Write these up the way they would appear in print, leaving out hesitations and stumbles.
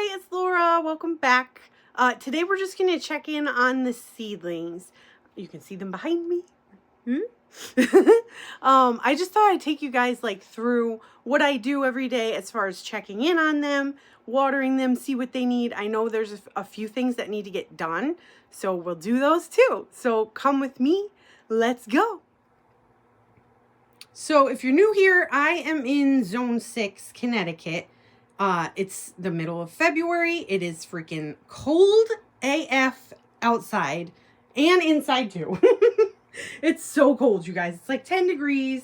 Hi, it's Laura. Welcome back. Today we're just going to check in on the seedlings. You can see them behind me. I just thought I'd take you guys through what I do every day as far as checking in on them, watering them, see what they need. I know there's a few things that need to get done, so we'll do those too. So come with me. Let's go. So if you're new here, I am in Zone 6, Connecticut. It's the middle of February. It is freaking cold AF outside and inside too. It's so cold, you guys. It's like 10 degrees,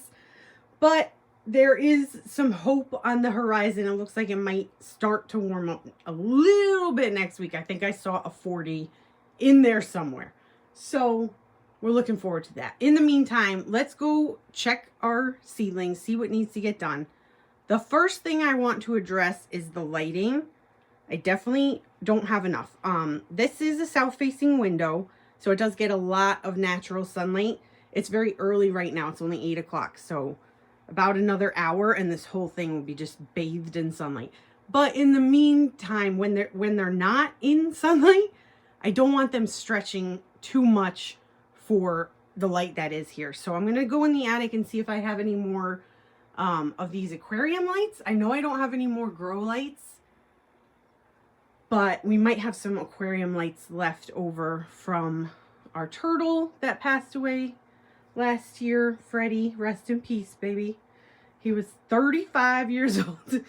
but there is some hope on the horizon. It looks like it might start to warm up a little bit next week. I think I saw a 40 in there somewhere. So we're looking forward to that. In the meantime, let's go check our seedlings, see what needs to get done. The first thing I want to address is the lighting. I definitely don't have enough. This is a south-facing window, so it does get a lot of natural sunlight. It's very early right now. It's only 8 o'clock, so about another hour and this whole thing will be just bathed in sunlight. But in the meantime, when they're not in sunlight, I don't want them stretching too much for the light that is here. So I'm going to go in the attic and see if I have any more of these aquarium lights. I know I don't have any more grow lights, but we might have some aquarium lights left over from our turtle that passed away last year. Freddie, rest in peace, baby. He was 35 years old.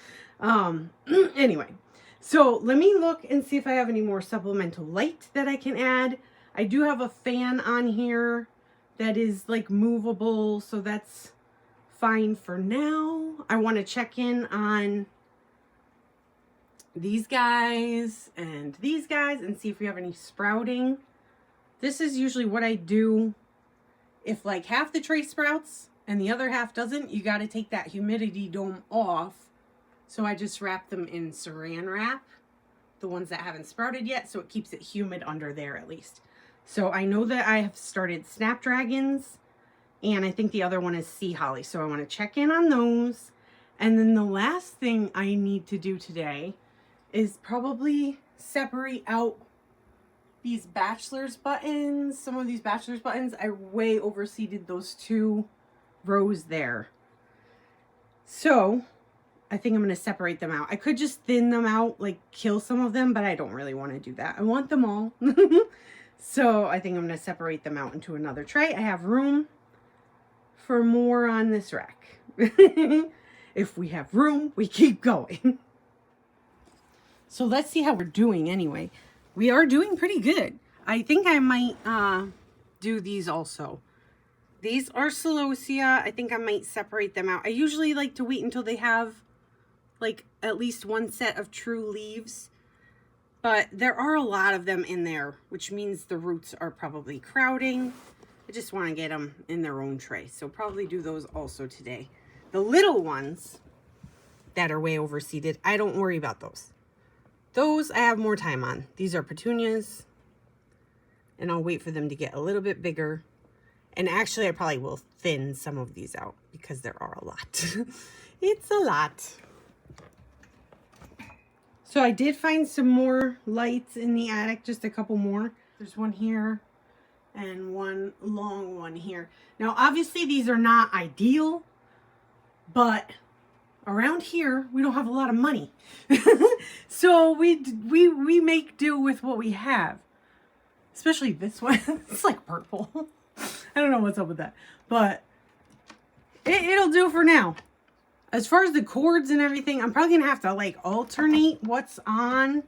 Anyway, so let me look and see if I have any more supplemental light that I can add. I do have a fan on here that is movable, so that's fine for now. I want to check in on these guys and see if we have any sprouting. This is usually what I do. If half the tray sprouts and the other half doesn't, you got to take that humidity dome off. So I just wrap them in saran wrap, the ones that haven't sprouted yet, so it keeps it humid under there at least. So I know that I have started snapdragons, and I think the other one is sea holly. So I want to check in on those. And then the last thing I need to do today is probably separate out these bachelor's buttons. Some of these bachelor's buttons, I way overseeded those 2 rows there. So I think I'm going to separate them out. I could just thin them out, kill some of them, but I don't really want to do that. I want them all. So I think I'm going to separate them out into another tray. I have room for more on this rack. If we have room, we keep going. So let's see how we're doing anyway. We are doing pretty good. I think I might do these also. These are celosia. I think I might separate them out. I usually like to wait until they have at least one set of true leaves. But there are a lot of them in there, which means the roots are probably crowding. I just want to get them in their own tray. So probably do those also today. The little ones that are way overseeded, I don't worry about those. Those I have more time on. These are petunias. And I'll wait for them to get a little bit bigger. And actually, I probably will thin some of these out because there are a lot. It's a lot. So I did find some more lights in the attic, just a couple more. There's one here and one long one here. Now, obviously, these are not ideal, but around here, we don't have a lot of money. So we make do with what we have. Especially this one. It's purple. I don't know what's up with that. But it'll do for now. As far as the cords and everything, I'm probably going to have to alternate what's on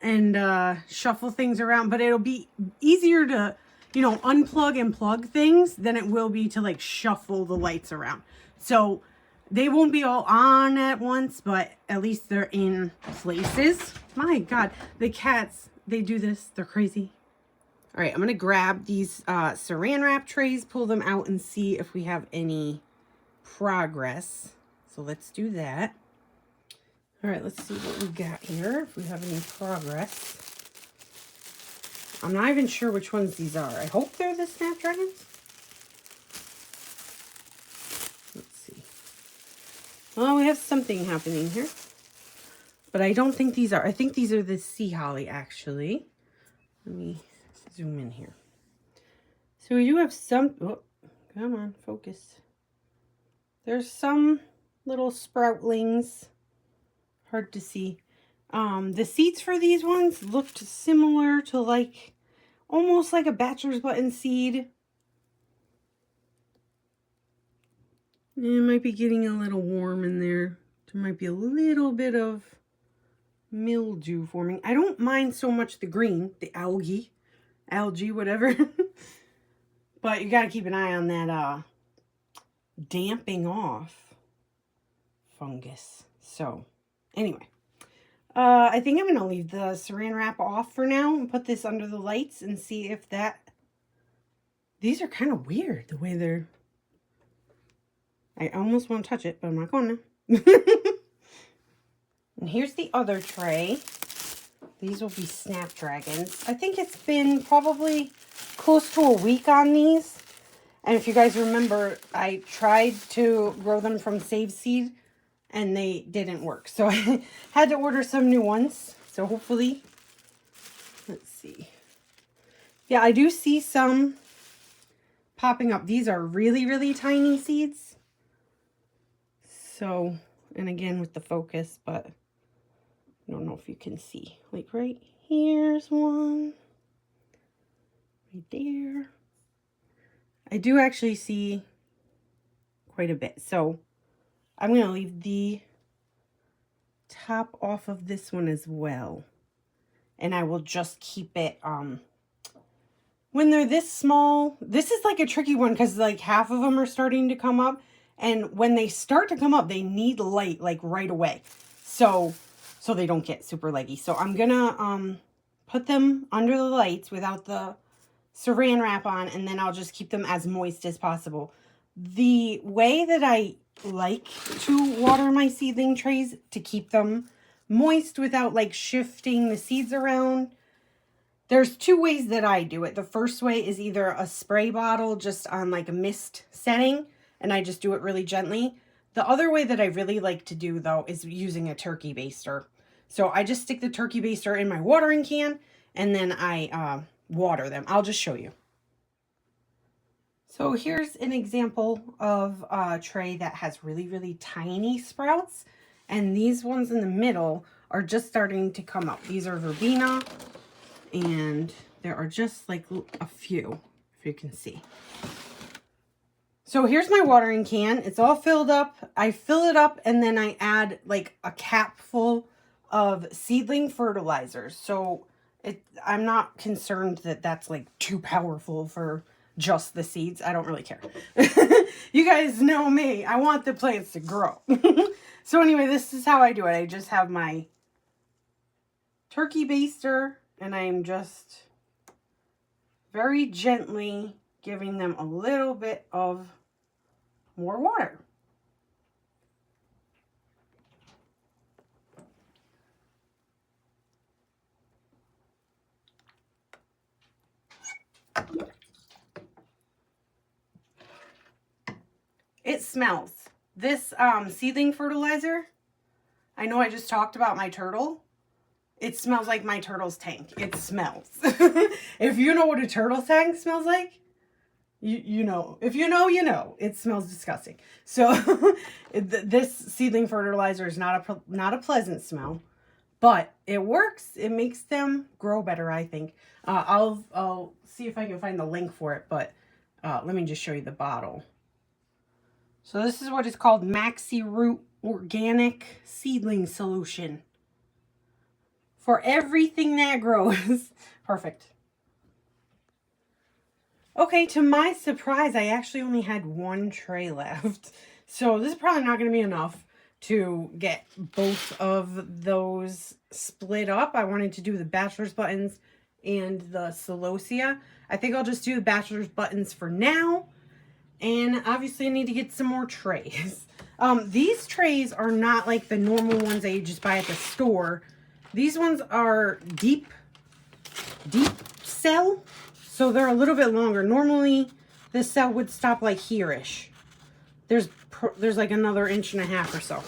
and shuffle things around. But it'll be easier to, unplug and plug things than it will be to shuffle the lights around. So they won't be all on at once, but at least they're in places. My God, the cats, they do this. They're crazy. All right, I'm going to grab these saran wrap trays, pull them out, and see if we have any progress. So let's do that. All right, let's see what we got here, if we have any progress. I'm not even sure which ones these are. I hope they're the snapdragons. Let's see. Oh, we have something happening here. But I don't think these are. I think these are the sea holly, actually. Let me zoom in here. So we do have some, oh, come on, focus. There's some little sproutlings. Hard to see. The seeds for these ones looked similar to like, almost like a bachelor's button seed. It might be getting a little warm in there. There might be a little bit of mildew forming. I don't mind so much the green, the algae, whatever. But you got to keep an eye on that damping off fungus. So anyway, I think I'm going to leave the saran wrap off for now and put this under the lights and see if that, these are kind of weird the way they're, I almost want to touch it, but I'm not going to. And here's the other tray. These will be snapdragons. I think it's been probably close to a week on these. And if you guys remember, I tried to grow them from Save Seed and they didn't work. So I had to order some new ones. So hopefully, let's see. Yeah, I do see some popping up. These are really, really tiny seeds. So, and again with the focus, but I don't know if you can see. Like right here's one. Right there. I do actually see quite a bit. So I'm going to leave the top off of this one as well. And I will just keep it, when they're this small, this is like a tricky one because like half of them are starting to come up. And when they start to come up, they need light like right away. So they don't get super leggy. So I'm going to put them under the lights without the saran wrap on, and then I'll just keep them as moist as possible. The way that I like to water my seedling trays to keep them moist without like shifting the seeds around, there's two ways that I do it. The first way is either a spray bottle just on like a mist setting, and I just do it really gently. The other way that I really like to do though is using a turkey baster. So I just stick the turkey baster in my watering can and then I water them. I'll just show you. So here's an example of a tray that has really, really tiny sprouts. And these ones in the middle are just starting to come up. These are verbena, and there are just like a few, if you can see. So here's my watering can. It's all filled up. I fill it up and then I add like a cap full of seedling fertilizers. So I'm not concerned that that's like too powerful for just the seeds. I don't really care. You guys know me. I want the plants to grow. So anyway, this is how I do it. I just have my turkey baster and I'm just very gently giving them a little bit of more water. It smells. This seedling fertilizer, I know I just talked about my turtle. It smells like my turtle's tank. It smells. If you know what a turtle tank smells like, you know. If you know, you know. It smells disgusting. So this seedling fertilizer is not a pleasant smell, but it works. It makes them grow better, I think. I'll see if I can find the link for it, but let me just show you the bottle. So this is what is called Maxi Root Organic Seedling Solution. For everything that grows. Perfect. Okay, to my surprise, I actually only had one tray left. So this is probably not going to be enough to get both of those split up. I wanted to do the bachelor's buttons and the celosia. I think I'll just do the bachelor's buttons for now. And obviously I need to get some more trays. These trays are not like the normal ones that you just buy at the store. These ones are deep cell. So they're a little bit longer. Normally this cell would stop like here-ish. There's like another 1.5 inches or so.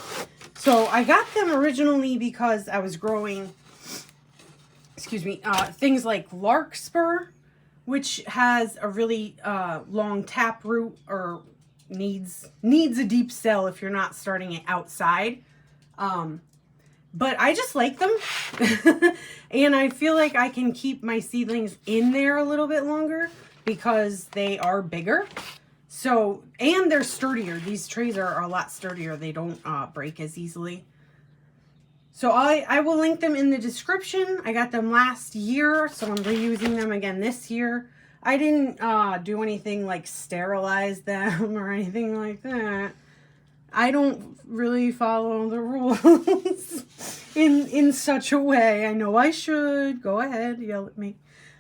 So I got them originally because I was growing, things like larkspur, which has a really long tap root, or needs a deep cell if you're not starting it outside. But I just like them. And I feel like I can keep my seedlings in there a little bit longer because they are bigger. So, and they're sturdier. These trays are a lot sturdier. They don't break as easily. So I will link them in the description. I got them last year, so I'm reusing them again this year. I didn't do anything like sterilize them or anything like that. I don't really follow the rules in such a way. I know I should. Go ahead, yell at me.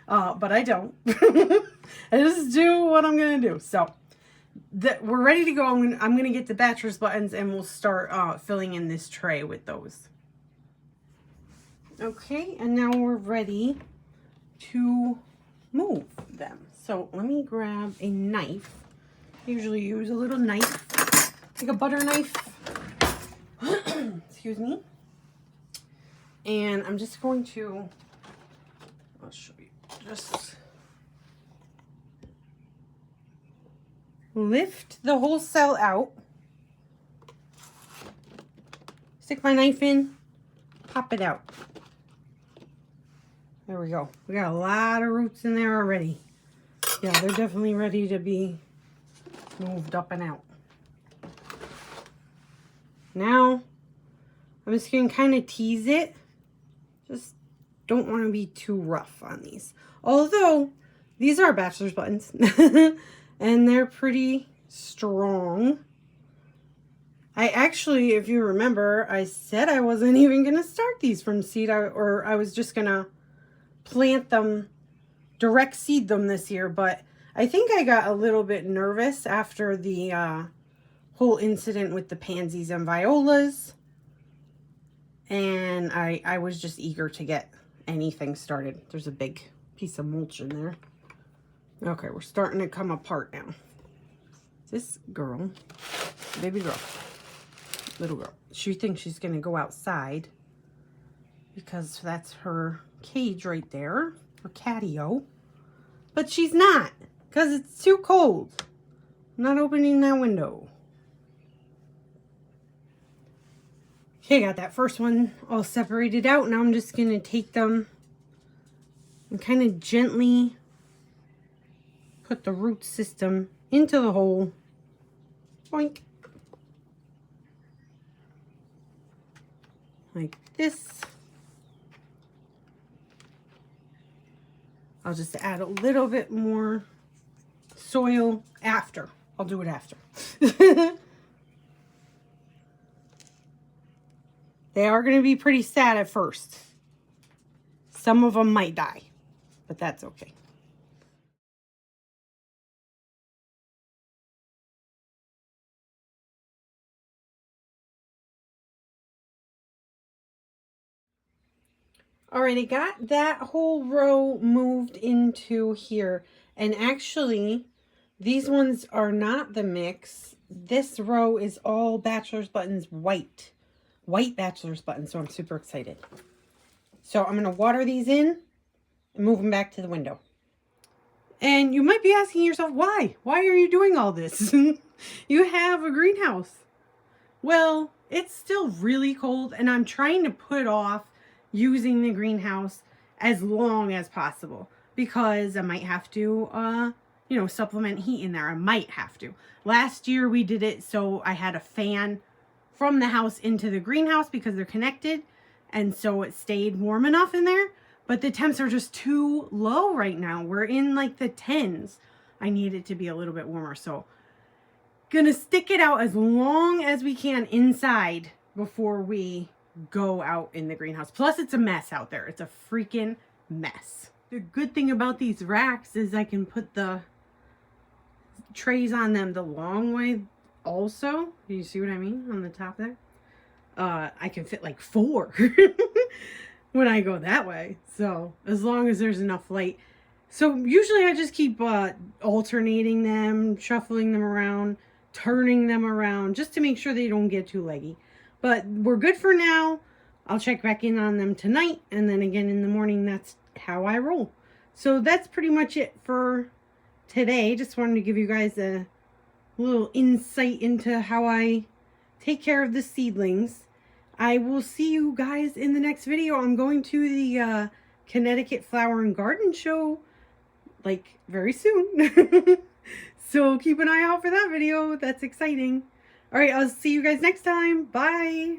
But I don't. I just do what I'm going to do. So we're ready to go. I'm going to get the bachelor's buttons and we'll start filling in this tray with those. Okay, and now we're ready to move them. So let me grab a knife. I usually use a little knife, like a butter knife. Excuse me. And I'm just going to, I'll show you, just lift the whole cell out. Stick my knife in, pop it out. There we go. We got a lot of roots in there already. Yeah, they're definitely ready to be moved up and out. Now, I'm just going to kind of tease it. Just don't want to be too rough on these. Although, these are bachelor's buttons. And they're pretty strong. I actually, if you remember, I said I wasn't even going to start these from seed. Or I was just going to plant them, direct seed them this year. But I think I got a little bit nervous after the whole incident with the pansies and violas. And I was just eager to get anything started. There's a big piece of mulch in there. Okay, we're starting to come apart now. This girl, baby girl, little girl, she thinks she's going to go outside because that's her cage right there, her catio. But she's not, because it's too cold. I'm not opening that window. Okay, got that first one all separated out. Now I'm just going to take them and kind of gently put the root system into the hole. Boink. Like this. I'll just add a little bit more soil after. I'll do it after. They are going to be pretty sad at first. Some of them might die, but that's okay. All right, I got that whole row moved into here. And actually, these ones are not the mix. This row is all bachelor's buttons white. White bachelor's buttons, so I'm super excited. So I'm going to water these in and move them back to the window. And you might be asking yourself, why? Why are you doing all this? You have a greenhouse. Well, it's still really cold, and I'm trying to put off using the greenhouse as long as possible because I might have to, supplement heat in there. I might have to. Last year we did it so I had a fan from the house into the greenhouse because they're connected, and so it stayed warm enough in there. But the temps are just too low right now. We're in like the 10s. I need it to be a little bit warmer, so gonna stick it out as long as we can inside before we go out in the greenhouse. Plus, it's a mess out there. It's a freaking mess. The good thing about these racks is I can put the trays on them the long way also. Do you see what I mean on the top there? I can fit like 4 when I go that way. So as long as there's enough light. So usually I just keep alternating them, shuffling them around, turning them around just to make sure they don't get too leggy. But we're good for now. I'll check back in on them tonight, and then again in the morning. That's how I roll. So that's pretty much it for today. Just wanted to give you guys a little insight into how I take care of the seedlings. I will see you guys in the next video. I'm going to the Connecticut Flower and Garden Show like very soon. So keep an eye out for that video. That's exciting. All right, I'll see you guys next time. Bye.